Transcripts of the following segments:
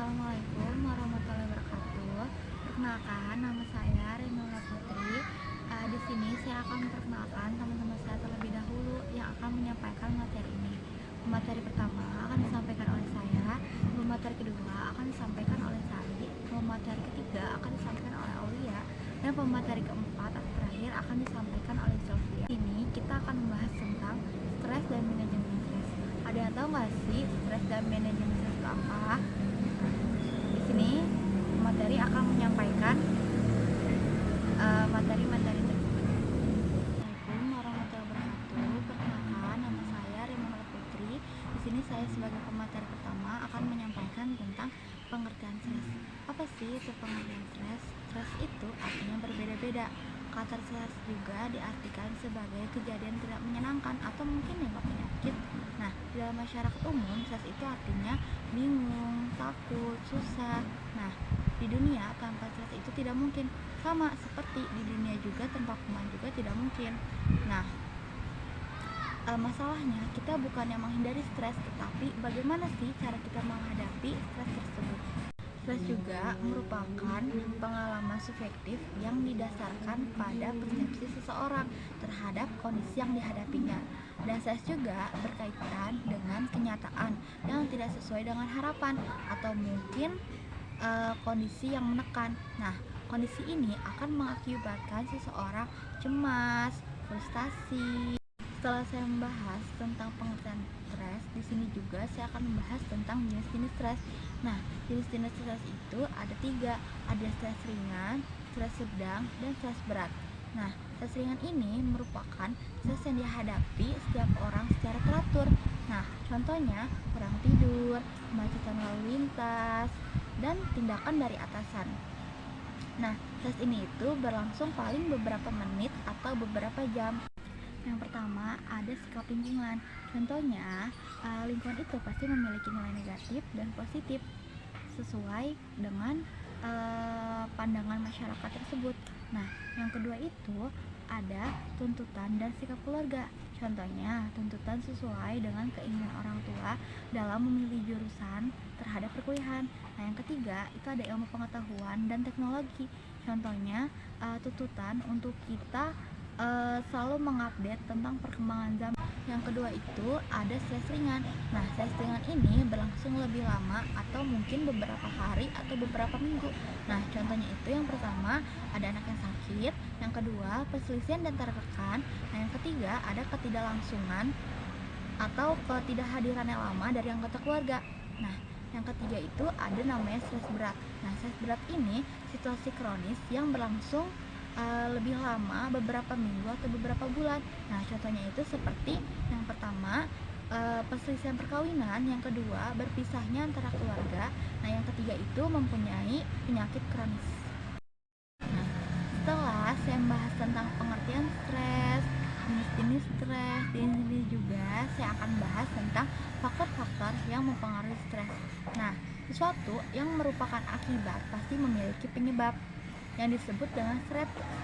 Assalamualaikum warahmatullahi wabarakatuh. Perkenalkan, nama saya Rinula Putri. Di sini saya akan memperkenalkan teman-teman saya terlebih dahulu yang akan menyampaikan materi ini. Materi pertama akan disampaikan oleh saya, materi kedua akan disampaikan oleh Sari, materi ketiga akan disampaikan oleh Aulia, dan pemateri keempat atau terakhir akan disampaikan oleh Sofia. Ini kita akan membahas tentang stres dan manajemen stres. Ada yang tahu nggak sih stres dan manajemen stres itu apa? Di sini materi akan menyampaikan materi-materi tersebut. Assalamualaikum warahmatullahi wabarakatuh. Perkenalkan, nama saya Rimana Putri. Di sini saya sebagai pemateri pertama akan menyampaikan tentang pengertian stres. Apa sih itu pengertian stres? Stres itu artinya berbeda-beda. Kata stres juga diartikan sebagai kejadian tidak menyenangkan atau mungkin dianggap penyakit. Nah, di dalam masyarakat umum, stres itu artinya bingung, takut, susah. Nah, di dunia tanpa stres itu tidak mungkin. Sama seperti di dunia juga tanpa kuman juga tidak mungkin. Nah, masalahnya kita bukannya menghindari stres, tetapi bagaimana sih cara kita menghadapi stres tersebut. Stres juga merupakan pengalaman subjektif yang didasarkan pada persepsi seseorang terhadap kondisi yang dihadapinya. Dan stres juga berkaitan dengan kenyataan yang tidak sesuai dengan harapan atau mungkin kondisi yang menekan. Nah, kondisi ini akan mengakibatkan seseorang cemas, frustasi. Setelah saya membahas tentang pengertian stres, di sini juga saya akan membahas tentang jenis-jenis stres. Nah, jenis-jenis stres itu ada 3, ada stres ringan, stres sedang, dan stres berat. Nah, stres ringan ini merupakan stres yang dihadapi setiap orang secara teratur. Nah, contohnya kurang tidur, kemacetan lalu lintas, dan tindakan dari atasan. Nah, stres ini itu berlangsung paling beberapa menit atau beberapa jam. Yang pertama ada sikap lingkungan. Contohnya, lingkungan itu pasti memiliki nilai negatif dan positif sesuai dengan pandangan masyarakat tersebut. Nah, yang kedua itu ada tuntutan dan sikap keluarga. Contohnya, tuntutan sesuai dengan keinginan orang tua dalam memilih jurusan terhadap perkuliahan. Nah, yang ketiga itu ada ilmu pengetahuan dan teknologi. Contohnya, tuntutan untuk kita selalu mengupdate tentang perkembangan zaman. Yang kedua itu ada stres ringan. Nah, stres ringan ini berlangsung lebih lama atau mungkin beberapa hari atau beberapa minggu. Nah, contohnya itu yang pertama ada anak yang sakit, yang kedua perselisihan dan tertekan, nah yang ketiga ada ketidaklangsungan atau ketidakhadiran yang lama dari anggota keluarga. Nah, yang ketiga itu ada namanya stres berat. Nah, stres berat ini situasi kronis yang berlangsung lebih lama beberapa minggu atau beberapa bulan. Nah, contohnya itu seperti yang pertama perselisihan perkawinan, yang kedua berpisahnya antara keluarga, nah yang ketiga itu mempunyai penyakit kronis. Nah, setelah saya membahas tentang pengertian stres, jenis-jenis stres, di sini juga saya akan bahas tentang faktor-faktor yang mempengaruhi stres. Nah, sesuatu yang merupakan akibat pasti memiliki penyebab yang disebut dengan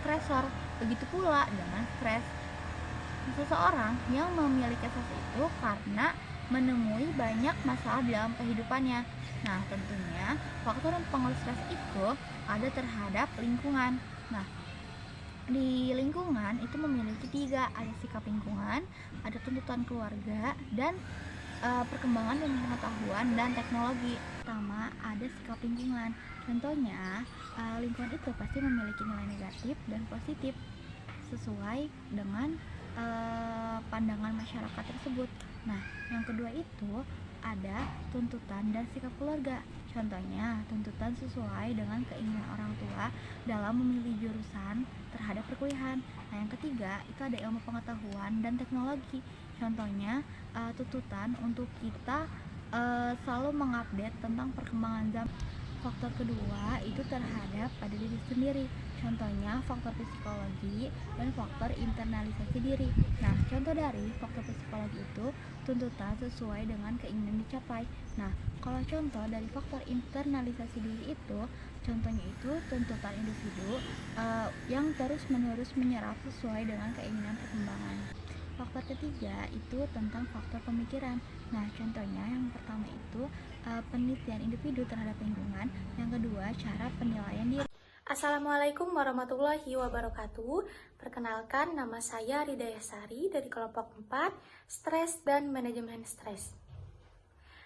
stresor. Begitu pula dengan stres. Seseorang yang memiliki stres itu karena menemui banyak masalah dalam kehidupannya. Nah, tentunya faktor yang mempengaruhi stres itu ada terhadap lingkungan. Nah, di lingkungan itu memiliki 3, ada sikap lingkungan, ada tuntutan keluarga, dan perkembangan ilmu pengetahuan dan teknologi. Pertama ada sikap lingkungan. Contohnya, lingkungan itu pasti memiliki nilai negatif dan positif sesuai dengan pandangan masyarakat tersebut. Nah, yang kedua itu ada tuntutan dan sikap keluarga. Contohnya, tuntutan sesuai dengan keinginan orang tua dalam memilih jurusan terhadap perkuliahan. Nah, yang ketiga itu ada ilmu pengetahuan dan teknologi. Contohnya, tuntutan untuk kita selalu mengupdate tentang perkembangan zaman. Faktor kedua itu terhadap pada diri sendiri. Contohnya faktor psikologi dan faktor internalisasi diri. Nah, contoh dari faktor psikologi itu tuntutan sesuai dengan keinginan dicapai. Nah, kalau contoh dari faktor internalisasi diri itu, contohnya itu tuntutan individu yang terus-menerus menyerap sesuai dengan keinginan perkembangan. Faktor ketiga itu tentang faktor pemikiran. Nah, contohnya yang pertama itu penelitian individu terhadap lingkungan. Yang kedua, cara penilaian diri. Assalamualaikum warahmatullahi wabarakatuh. Perkenalkan, nama saya Ridaya Sari dari kelompok 4, Stres dan Manajemen Stres.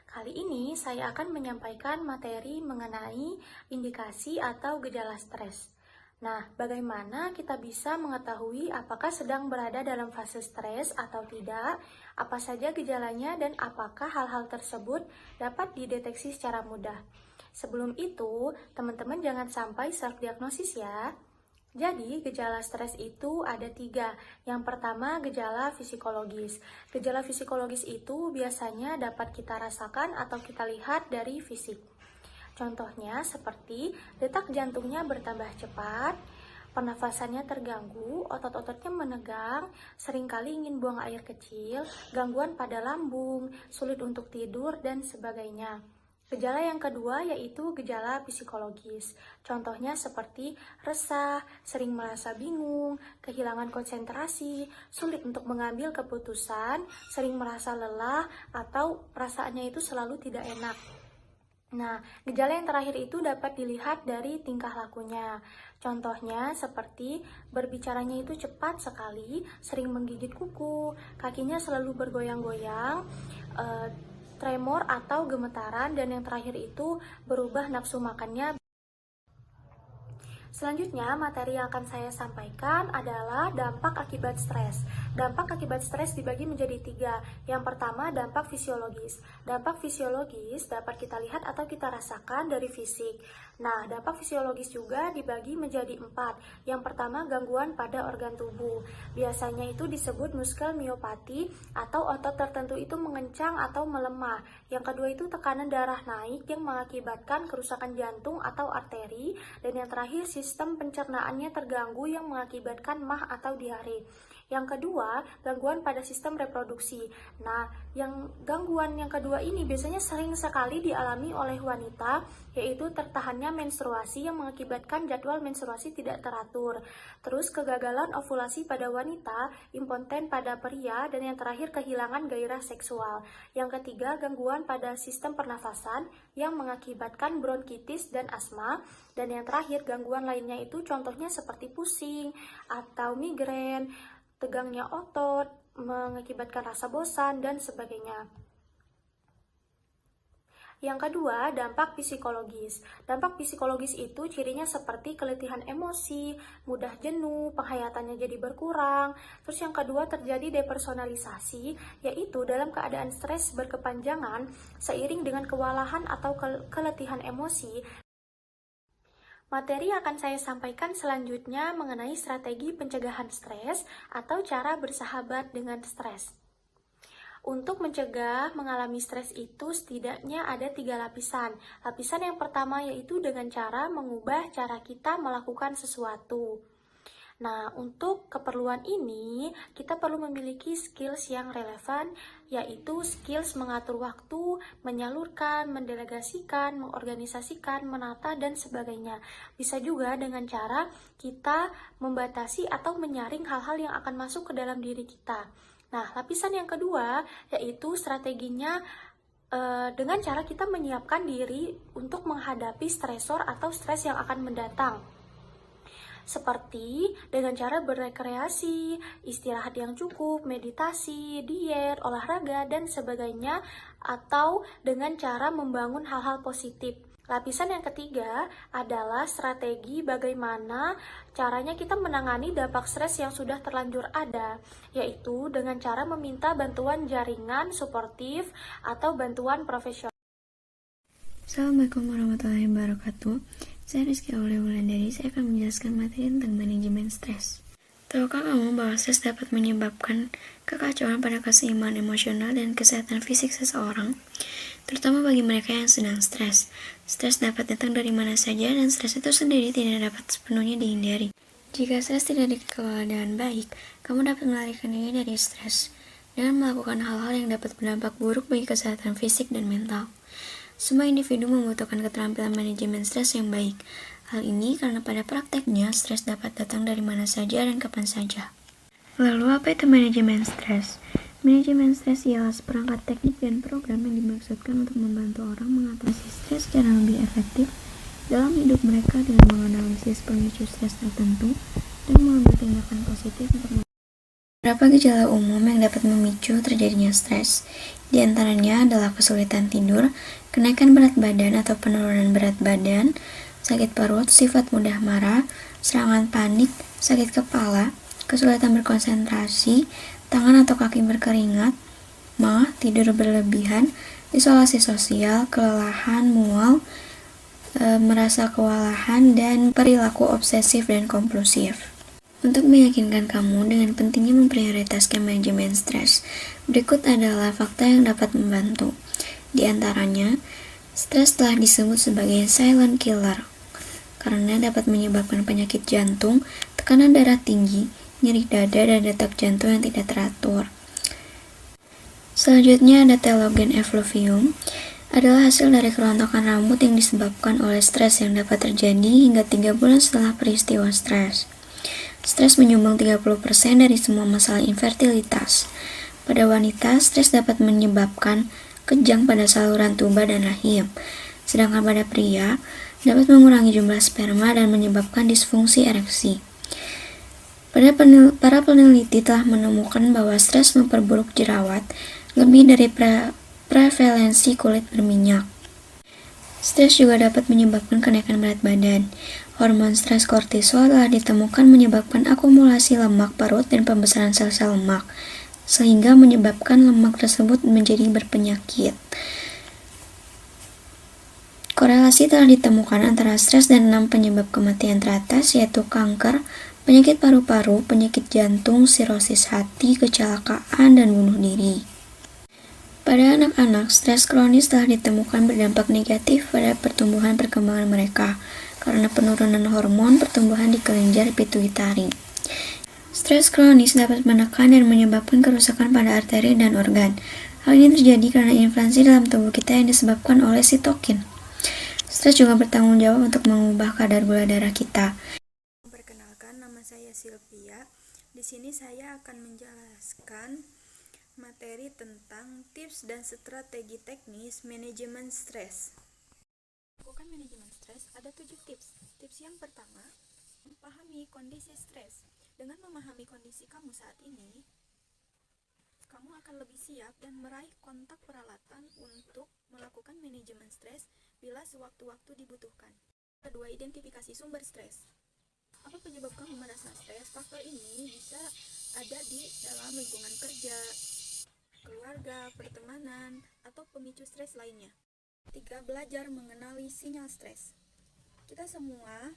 Kali ini saya akan menyampaikan materi mengenai indikasi atau gejala stres. Nah, bagaimana kita bisa mengetahui apakah sedang berada dalam fase stres atau tidak, apa saja gejalanya, dan apakah hal-hal tersebut dapat dideteksi secara mudah. Sebelum itu, teman-teman jangan sampai self-diagnosis ya. Jadi, gejala stres itu ada 3. Yang pertama, gejala psikologis. Gejala psikologis itu biasanya dapat kita rasakan atau kita lihat dari fisik. Contohnya seperti detak jantungnya bertambah cepat, pernafasannya terganggu, otot-ototnya menegang, seringkali ingin buang air kecil, gangguan pada lambung, sulit untuk tidur, dan sebagainya. Gejala yang kedua yaitu gejala psikologis. Contohnya seperti resah, sering merasa bingung, kehilangan konsentrasi, sulit untuk mengambil keputusan, sering merasa lelah, atau perasaannya itu selalu tidak enak. Nah, gejala yang terakhir itu dapat dilihat dari tingkah lakunya. Contohnya seperti berbicaranya itu cepat sekali, sering menggigit kuku, kakinya selalu bergoyang-goyang, tremor atau gemetaran, dan yang terakhir itu berubah nafsu makannya. Selanjutnya, materi yang akan saya sampaikan adalah dampak akibat stres. Dampak akibat stres dibagi menjadi 3. Yang pertama, dampak fisiologis. Dampak fisiologis dapat kita lihat atau kita rasakan dari fisik. Nah, dampak fisiologis juga dibagi menjadi 4. Yang pertama, gangguan pada organ tubuh. Biasanya itu disebut muskel miopati atau otot tertentu itu mengencang atau melemah. Yang kedua itu tekanan darah naik yang mengakibatkan kerusakan jantung atau arteri. Dan yang terakhir, sistem pencernaannya terganggu yang mengakibatkan MAH atau diare. Yang kedua, gangguan pada sistem reproduksi. Nah, gangguan yang kedua ini biasanya sering sekali dialami oleh wanita, yaitu tertahannya menstruasi yang mengakibatkan jadwal menstruasi tidak teratur. Terus kegagalan ovulasi pada wanita, impoten pada pria, dan yang terakhir kehilangan gairah seksual. Yang ketiga, gangguan pada sistem pernafasan yang mengakibatkan bronkitis dan asma. Dan yang terakhir, gangguan lainnya itu contohnya seperti pusing atau migrain, tegangnya otot, mengakibatkan rasa bosan, dan sebagainya. Yang kedua, dampak psikologis. Dampak psikologis itu cirinya seperti keletihan emosi, mudah jenuh, penghayatannya jadi berkurang. Terus yang kedua, terjadi depersonalisasi, yaitu dalam keadaan stres berkepanjangan seiring dengan kewalahan atau keletihan emosi. Materi akan saya sampaikan selanjutnya mengenai strategi pencegahan stres atau cara bersahabat dengan stres. Untuk mencegah mengalami stres itu setidaknya ada 3 lapisan. Lapisan yang pertama yaitu dengan cara mengubah cara kita melakukan sesuatu. Nah, untuk keperluan ini, kita perlu memiliki skills yang relevan, yaitu skills mengatur waktu, menyalurkan, mendelegasikan, mengorganisasikan, menata, dan sebagainya. Bisa juga dengan cara kita membatasi atau menyaring hal-hal yang akan masuk ke dalam diri kita. Nah, lapisan yang kedua, yaitu strateginya dengan cara kita menyiapkan diri untuk menghadapi stresor atau stres yang akan mendatang. Seperti dengan cara berrekreasi, istirahat yang cukup, meditasi, diet, olahraga, dan sebagainya, atau dengan cara membangun hal-hal positif. Lapisan yang ketiga adalah strategi bagaimana caranya kita menangani dampak stres yang sudah terlanjur ada, yaitu dengan cara meminta bantuan jaringan suportif atau bantuan profesional. Assalamualaikum warahmatullahi wabarakatuh. Saya Rizky Aulia Wulandari. Saya akan menjelaskan materi tentang manajemen stres. Tahukah kamu bahwa stres dapat menyebabkan kekacauan pada keseimbangan emosional dan kesehatan fisik seseorang, terutama bagi mereka yang sedang stres. Stres dapat datang dari mana saja, dan stres itu sendiri tidak dapat sepenuhnya dihindari. Jika stres tidak dikelola dengan baik, kamu dapat melarikan diri dari stres dengan melakukan hal-hal yang dapat berdampak buruk bagi kesehatan fisik dan mental. Semua individu membutuhkan keterampilan manajemen stres yang baik. Hal ini karena pada prakteknya, stres dapat datang dari mana saja dan kapan saja. Lalu, apa itu manajemen stres? Manajemen stres ialah seperangkat teknik dan program yang dimaksudkan untuk membantu orang mengatasi stres secara lebih efektif dalam hidup mereka dengan menganalisis pemicu stres tertentu dan mengambil tindakan positif untuk beberapa gejala umum yang dapat memicu terjadinya stres. Di antaranya adalah kesulitan tidur, kenaikan berat badan atau penurunan berat badan, sakit perut, sifat mudah marah, serangan panik, sakit kepala, kesulitan berkonsentrasi, tangan atau kaki berkeringat, tidur berlebihan, isolasi sosial, kelelahan, mual, merasa kewalahan, dan perilaku obsesif dan kompulsif. Untuk meyakinkan kamu dengan pentingnya memprioritaskan manajemen stres, berikut adalah fakta yang dapat membantu. Di antaranya, stres telah disebut sebagai silent killer karena dapat menyebabkan penyakit jantung, tekanan darah tinggi, nyeri dada, dan detak jantung yang tidak teratur. Selanjutnya ada telogen effluvium, adalah hasil dari kerontokan rambut yang disebabkan oleh stres yang dapat terjadi hingga 3 bulan setelah peristiwa stres. Stres menyumbang 30% dari semua masalah infertilitas. Pada wanita, stres dapat menyebabkan kejang pada saluran tuba dan rahim, sedangkan pada pria dapat mengurangi jumlah sperma dan menyebabkan disfungsi ereksi. Para peneliti telah menemukan bahwa stres memperburuk jerawat lebih dari prevalensi kulit berminyak. Stres juga dapat menyebabkan kenaikan berat badan. Hormon stres kortisol telah ditemukan menyebabkan akumulasi lemak parut dan pembesaran sel-sel lemak, sehingga menyebabkan lemak tersebut menjadi berpenyakit. Korelasi telah ditemukan antara stres dan 6 penyebab kematian teratas, yaitu kanker, penyakit paru-paru, penyakit jantung, sirosis hati, kecelakaan, dan bunuh diri. Pada anak-anak, stres kronis telah ditemukan berdampak negatif pada pertumbuhan perkembangan mereka karena penurunan hormon pertumbuhan di kelenjar pituitari. Stres kronis dapat menekan dan menyebabkan kerusakan pada arteri dan organ. Hal ini terjadi karena inflamasi dalam tubuh kita yang disebabkan oleh sitokin. Stres juga bertanggung jawab untuk mengubah kadar gula darah kita. Perkenalkan, nama saya Sylvia. Di sini saya akan menjelaskan materi tentang tips dan strategi teknis manajemen stres. Melakukan manajemen stres ada 7 tips. Tips yang pertama, memahami kondisi stres. Dengan memahami kondisi kamu saat ini, kamu akan lebih siap dan meraih kontak peralatan untuk melakukan manajemen stres bila sewaktu-waktu dibutuhkan. Kedua, identifikasi sumber stres. Apa penyebab kamu merasa stres? Faktor ini bisa ada di dalam lingkungan kerja, keluarga, pertemanan, atau pemicu stres lainnya. 3. Belajar mengenali sinyal stres. Kita semua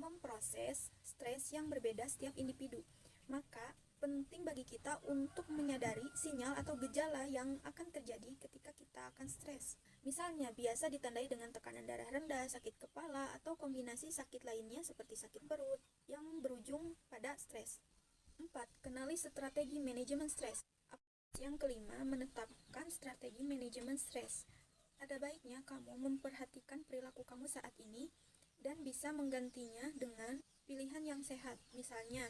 memproses stres yang berbeda setiap individu. Maka, penting bagi kita untuk menyadari sinyal atau gejala yang akan terjadi ketika kita akan stres. Misalnya, biasa ditandai dengan tekanan darah rendah, sakit kepala, atau kombinasi sakit lainnya seperti sakit perut yang berujung pada stres. 4. Kenali strategi manajemen stres. Yang kelima, menetapkan strategi manajemen stres. Ada baiknya kamu memperhatikan perilaku kamu saat ini dan bisa menggantinya dengan pilihan yang sehat. Misalnya,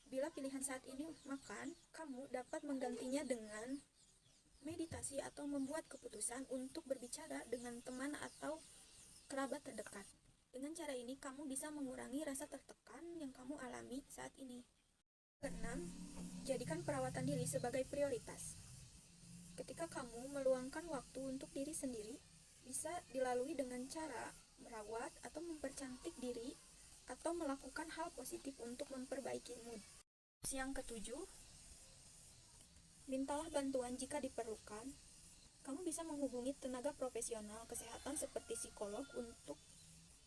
bila pilihan saat ini makan, kamu dapat menggantinya dengan meditasi atau membuat keputusan untuk berbicara dengan teman atau kerabat terdekat. Dengan cara ini, kamu bisa mengurangi rasa tertekan yang kamu alami saat ini. Keenam, jadikan perawatan diri sebagai prioritas. Ketika kamu meluangkan waktu untuk diri sendiri, bisa dilalui dengan cara merawat atau mempercantik diri atau melakukan hal positif untuk memperbaiki mood. Yang ketujuh, mintalah bantuan jika diperlukan. Kamu bisa menghubungi tenaga profesional kesehatan seperti psikolog untuk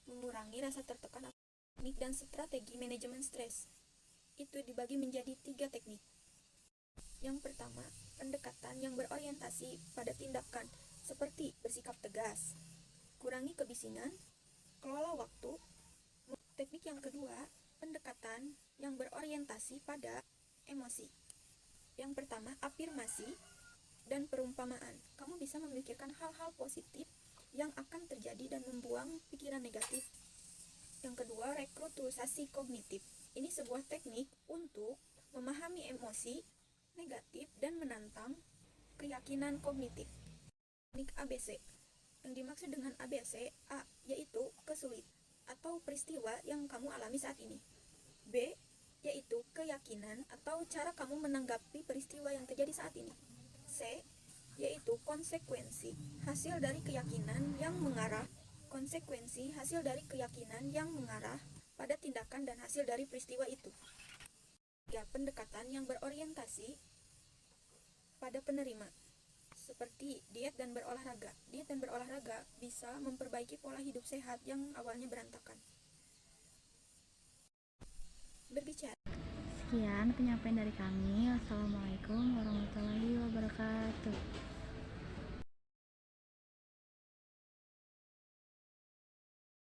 mengurangi rasa tertekan. Teknik dan strategi manajemen stres itu dibagi menjadi 3 teknik. Yang pertama, pendekatan yang berorientasi pada tindakan seperti bersikap tegas, kurangi kebisingan, kelola waktu. Teknik yang kedua, pendekatan yang berorientasi pada emosi. Yang pertama, afirmasi dan perumpamaan. Kamu bisa memikirkan hal-hal positif yang akan terjadi dan membuang pikiran negatif. Yang kedua, rekruturisasi kognitif. Ini sebuah teknik untuk memahami emosi, negatif dan menantang keyakinan kognitif. Teknik ABC. Yang dimaksud dengan ABC, A yaitu kesulitan atau peristiwa yang kamu alami saat ini. B yaitu keyakinan atau cara kamu menanggapi peristiwa yang terjadi saat ini. C yaitu konsekuensi hasil dari keyakinan yang mengarah pada tindakan dan hasil dari peristiwa itu. 3. Pendekatan yang berorientasi pada penerima, seperti diet dan berolahraga. Diet dan berolahraga bisa memperbaiki pola hidup sehat yang awalnya berantakan. Berbicara. Sekian penyampaian dari kami. Wassalamualaikum warahmatullahi wabarakatuh.